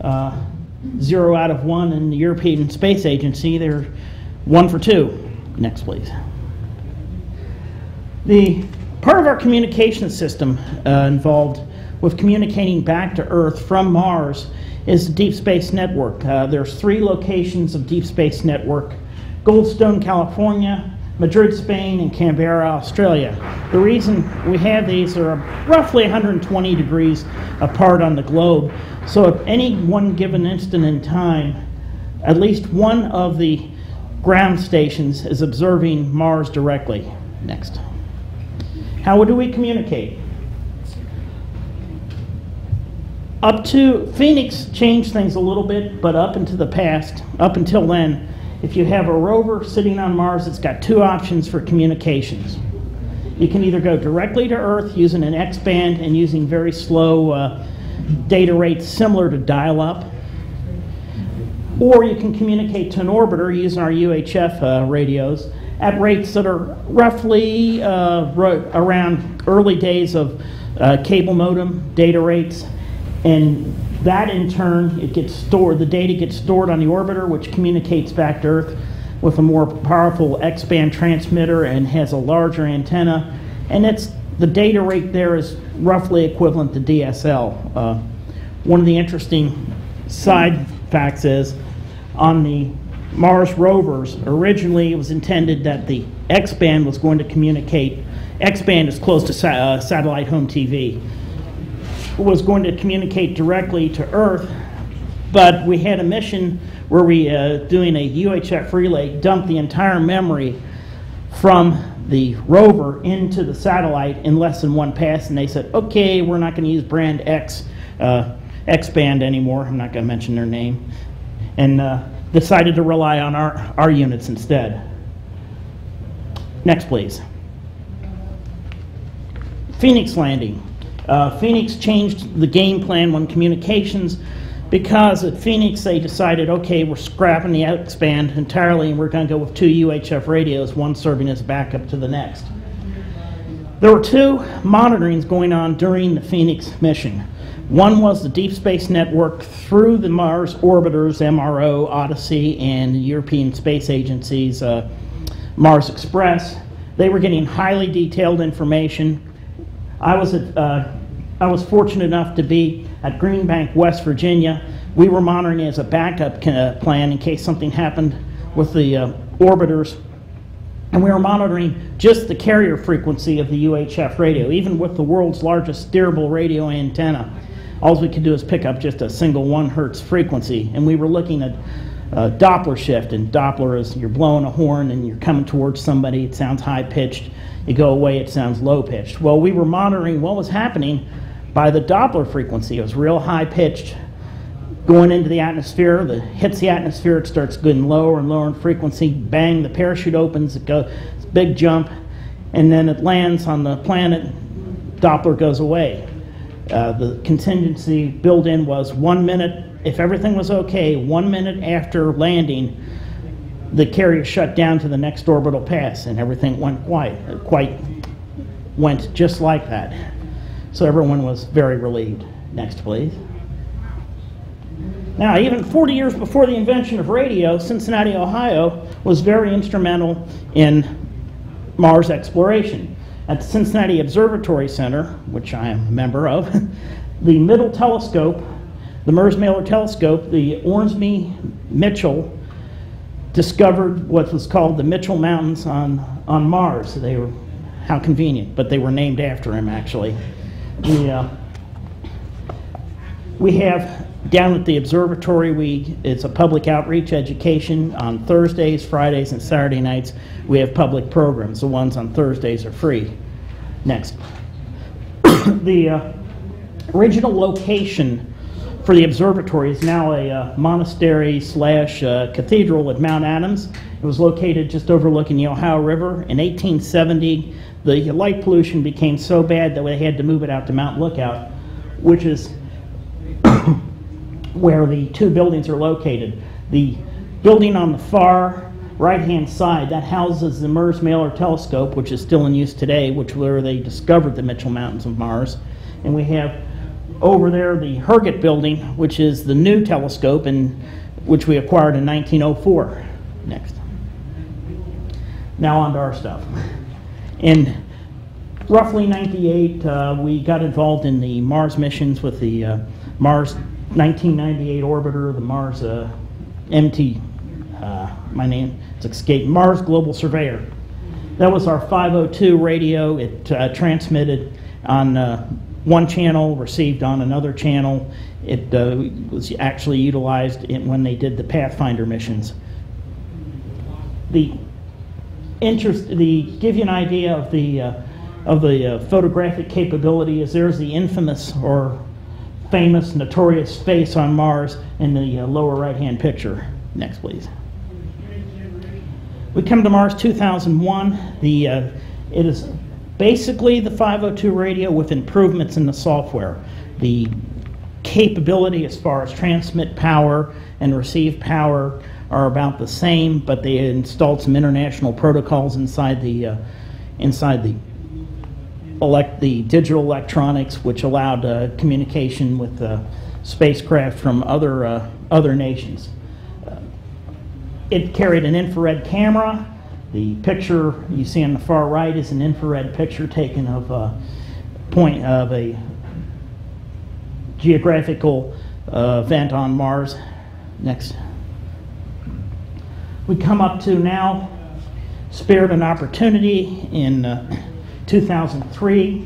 0 out of 1 in the European Space Agency. They're 1 for 2. Next, please. The part of our communication system involved with communicating back to Earth from Mars is the Deep Space Network. There's 3 locations of Deep Space Network: Goldstone, California, Madrid, Spain, and Canberra, Australia. The reason we have these are roughly 120 degrees apart on the globe, so at any one given instant in time, at least one of the ground stations is observing Mars directly. Next. How do we communicate? Up to Phoenix changed things a little bit, but up into the past, up until then, if you have a rover sitting on Mars, it's got 2 options for communications. You can either go directly to Earth using an X-band and using very slow data rates similar to dial-up, or you can communicate to an orbiter using our UHF radios at rates that are roughly around early days of cable modem data rates, and that in turn, it gets stored, the data gets stored on the orbiter, which communicates back to Earth with a more powerful X-band transmitter and has a larger antenna, and the data rate there is roughly equivalent to DSL. One of the interesting side facts is on the Mars rovers, originally it was intended that the X-band was going to communicate, X-band is close to satellite home TV, was going to communicate directly to Earth, but we had a mission where we, doing a UHF relay, dumped the entire memory from the rover into the satellite in less than 1 pass, and they said, okay, we're not going to use brand X, X-band anymore, I'm not going to mention their name, and decided to rely on our units instead. Next, please. Phoenix landing. Phoenix changed the game plan on communications because at Phoenix they decided, okay, we're scrapping the X-band entirely and we're going to go with 2 UHF radios, one serving as backup to the next. There were 2 monitorings going on during the Phoenix mission. One was the Deep Space Network through the Mars orbiters, MRO, Odyssey, and the European Space Agency's Mars Express. They were getting highly detailed information. I was fortunate enough to be at Green Bank, West Virginia. We were monitoring as a backup plan in case something happened with the orbiters. And we were monitoring just the carrier frequency of the UHF radio, even with the world's largest steerable radio antenna. All we could do is pick up just a single 1 hertz frequency. And we were looking at Doppler shift. And Doppler is you're blowing a horn and you're coming towards somebody, it sounds high-pitched. You go away, it sounds low-pitched. Well, we were monitoring what was happening by the Doppler frequency. It was real high-pitched, going into the atmosphere. It hits the atmosphere, it starts getting lower and lower in frequency. Bang, the parachute opens, it's a big jump, and then it lands on the planet. Doppler goes away. The contingency built in was 1 minute. If everything was okay, 1 minute after landing, the carrier shut down to the next orbital pass, and everything went went just like that. So everyone was very relieved. Next, please. Now, even 40 years before the invention of radio, Cincinnati, Ohio was very instrumental in Mars exploration. At the Cincinnati Observatory Center, which I am a member of, the middle telescope, the Mers-Mailer telescope, the Ormsby-Mitchell discovered what was called the Mitchell Mountains on Mars. They were, how convenient, but they were named after him, actually. We have down at the observatory, it's a public outreach education on Thursdays, Fridays, and Saturday nights. We have public programs. The ones on Thursdays are free. Next. The original location for the observatory is now a monastery slash cathedral at Mount Adams. It was located just overlooking the Ohio River. In 1870, the light pollution became so bad that they had to move it out to Mount Lookout, which is where the 2 buildings are located. The building on the far right-hand side, that houses the Mers-Mailer telescope, which is still in use today, where they discovered the Mitchell Mountains of Mars. And we have over there, the Herget building, which is the new telescope, which we acquired in 1904. Next. Now on to our stuff. In roughly 98, we got involved in the Mars missions with the Mars 1998 orbiter, the Mars MT, my name, it's escaped, Mars Global Surveyor. That was our 502 radio. It transmitted on one channel, received on another channel. It was actually utilized when they did the Pathfinder missions. Give you an idea of the photographic capability is there's the infamous or famous notorious face on Mars in the lower right-hand picture. Next, please. We come to Mars 2001. It is basically the 502 radio with improvements in the software. The capability as far as transmit power and receive power are about the same, but they installed some international protocols inside the digital electronics, which allowed communication with spacecraft from other nations. It carried an infrared camera. The picture you see on the far right is an infrared picture taken of a geographical event on Mars. Next. We come up to now Spirit and Opportunity in 2003.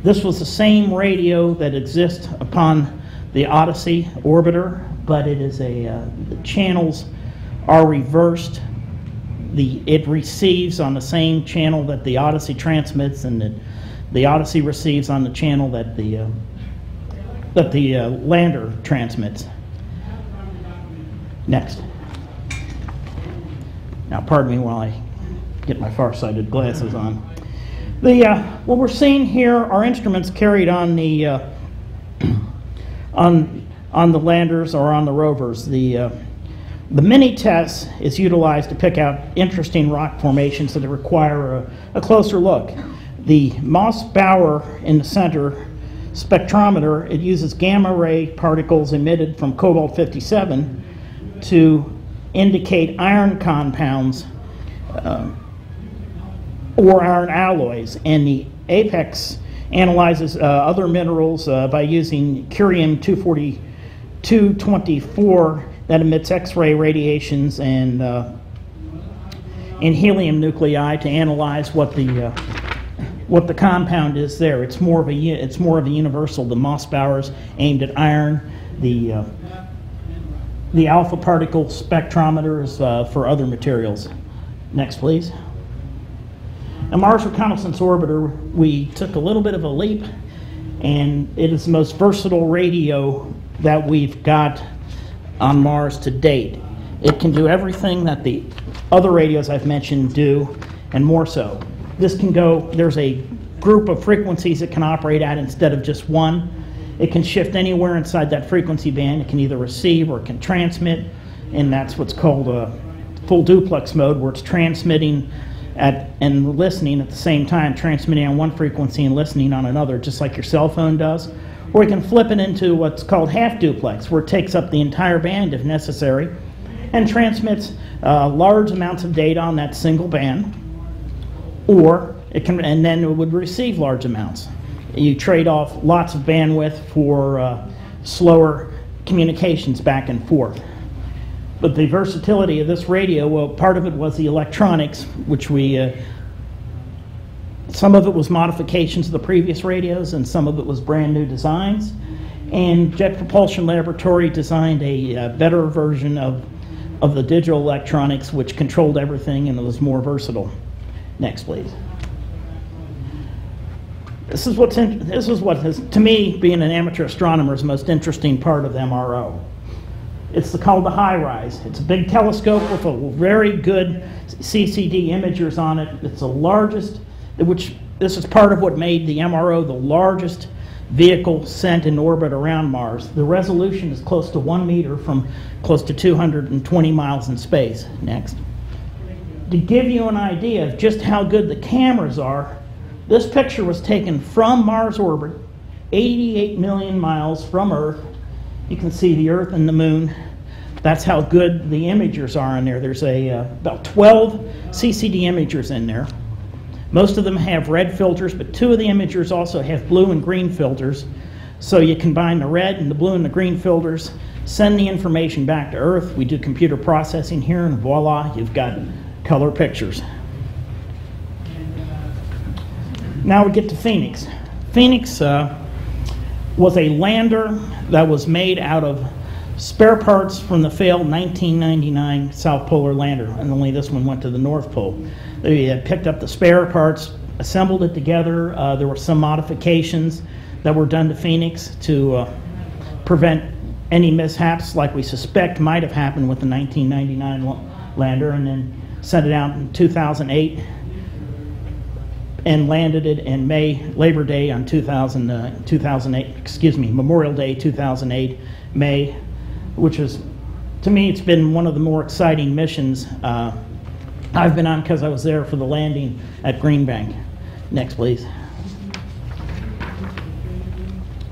This was the same radio that exists upon the Odyssey orbiter, but it is the channels are reversed. It receives on the same channel that the Odyssey transmits, and the Odyssey receives on the channel that the lander transmits. Next. Now, pardon me while I get my far-sighted glasses on. What we're seeing here are instruments carried on the on the landers or on the rovers. The mini-TESS is utilized to pick out interesting rock formations that require a closer look. The Moss-Bauer in the center spectrometer, it uses gamma ray particles emitted from cobalt-57 to indicate iron compounds or iron alloys, and the Apex analyzes other minerals by using curium-224 that emits X-ray radiations and helium nuclei to analyze what the compound is there. It's more of a universal. The Moss-Bauer's aimed at iron. The alpha particle spectrometer is for other materials. Next, please. A Mars Reconnaissance Orbiter, we took a little bit of a leap, and it is the most versatile radio that we've got on Mars to date. It can do everything that the other radios I've mentioned do, and more so. This can go, there's a group of frequencies it can operate at instead of just one. It can shift anywhere inside that frequency band. It can either receive or it can transmit, and that's what's called a full duplex mode, where it's transmitting and listening at the same time, transmitting on one frequency and listening on another, just like your cell phone does. Or you can flip it into what's called half duplex, where it takes up the entire band if necessary and transmits large amounts of data on that single band, or it can, and then it would receive large amounts. You trade off lots of bandwidth for slower communications back and forth. But the versatility of this radio, well, part of it was the electronics, which some of it was modifications of the previous radios, and some of it was brand new designs. And Jet Propulsion Laboratory designed a better version of the digital electronics, which controlled everything and it was more versatile. Next, please. This is what has, to me, being an amateur astronomer, is the most interesting part of the MRO. It's called the High Rise. It's a big telescope with a very good CCD imagers on it. It's the largest, which this is part of what made the MRO the largest vehicle sent in orbit around Mars. The resolution is close to 1 meter from close to 220 miles in space. Next. To give you an idea of just how good the cameras are, this picture was taken from Mars orbit 88 million miles from Earth. You can see the Earth and the Moon. That's how good the imagers are in there. There's about 12 CCD imagers in there. Most of them have red filters, but 2 of the imagers also have blue and green filters. So you combine the red and the blue and the green filters, send the information back to Earth. We do computer processing here, and voila, you've got color pictures. Now we get to Phoenix. Phoenix was a lander that was made out of spare parts from the failed 1999 South Polar lander, and only this one went to the North Pole. They had picked up the spare parts, assembled it together. There were some modifications that were done to Phoenix to prevent any mishaps like we suspect might have happened with the 1999 lander, and then sent it out in 2008 and landed it in Labor Day on 2008, excuse me, Memorial Day 2008, May, which is, to me, it's been one of the more exciting missions I've been on because I was there for the landing at Green Bank. Next, please.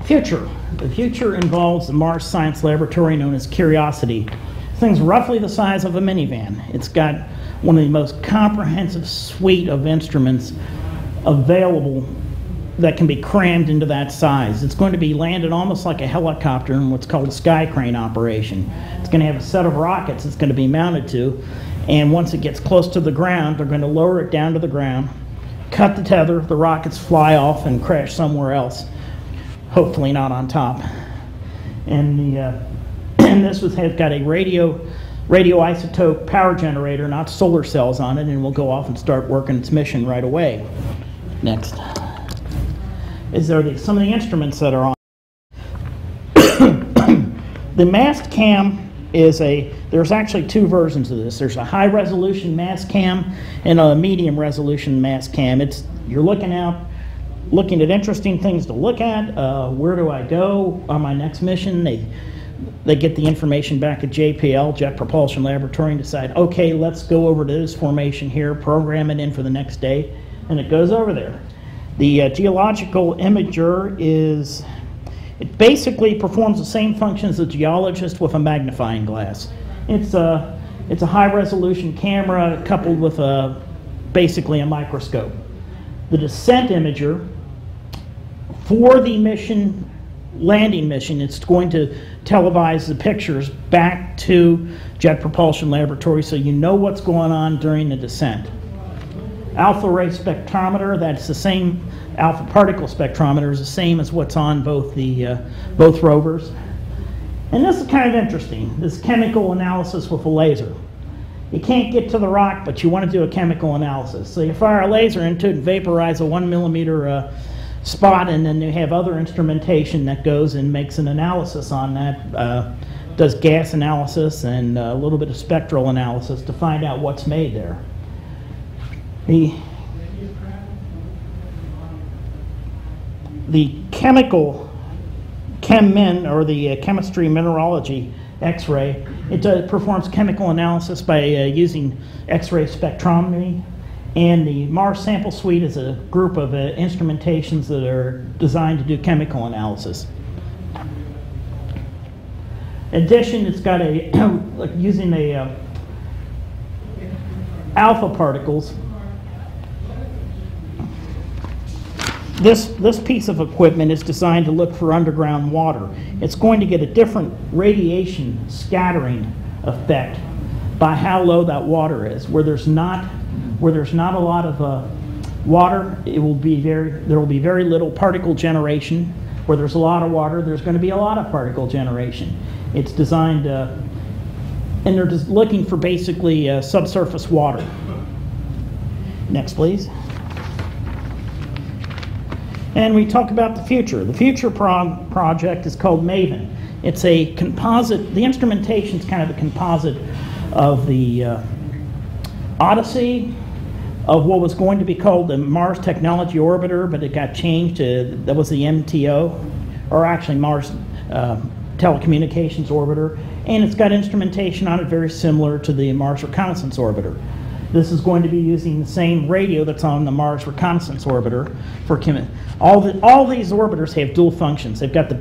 Future. The future involves the Mars Science Laboratory known as Curiosity. This thing's roughly the size of a minivan. It's got one of the most comprehensive suite of instruments available that can be crammed into that size. It's going to be landed almost like a helicopter in what's called a sky crane operation. It's going to have a set of rockets it's going to be mounted to, and once it gets close to the ground, they're going to lower it down to the ground, cut the tether, the rockets fly off and crash somewhere else, hopefully not on top. And this has got a radioisotope power generator, not solar cells on it, and will go off and start working its mission right away. Next. Some of the instruments that are on. The mast cam is there's actually 2 versions of this. There's a high resolution mast cam and a medium resolution mast cam. You're looking at interesting things to look at. Where do I go on my next mission? They get the information back at JPL, Jet Propulsion Laboratory, and decide, okay, let's go over to this formation here, program it in for the next day, and it goes over there. The Geological Imager it basically performs the same function as a geologist with a magnifying glass. It's a high-resolution camera coupled with basically a microscope. The Descent Imager, for the landing mission, it's going to televise the pictures back to Jet Propulsion Laboratory so you know what's going on during the descent. Alpha Ray Spectrometer, that's the same. Alpha Particle Spectrometer is the same as what's on both rovers. And this is kind of interesting, this chemical analysis with a laser. You can't get to the rock, but you want to do a chemical analysis. So you fire a laser into it and vaporize a 1 millimeter spot, and then you have other instrumentation that goes and makes an analysis on that, does gas analysis and a little bit of spectral analysis to find out what's made there. The chemical ChemMin, or the chemistry mineralogy X-ray, it performs chemical analysis by using X-ray spectrometry, and the Mars Sample Suite is a group of instrumentations that are designed to do chemical analysis. In addition, it's got using alpha particles. This piece of equipment is designed to look for underground water. It's going to get a different radiation scattering effect by how low that water is. Where there's not a lot of water, there will be very little particle generation. Where there's a lot of water, there's going to be a lot of particle generation. It's designed, and they're just looking for basically subsurface water. Next, please. And we talk about the future. The future project is called Maven. It's a composite. The instrumentation is kind of a composite of the Odyssey, of what was going to be called the Mars Technology Orbiter, but it got changed to, that was the MTO, or actually Mars Telecommunications Orbiter, and it's got instrumentation on it very similar to the Mars Reconnaissance Orbiter. This is going to be using the same radio that's on the Mars Reconnaissance Orbiter for all these orbiters have dual functions. They've got the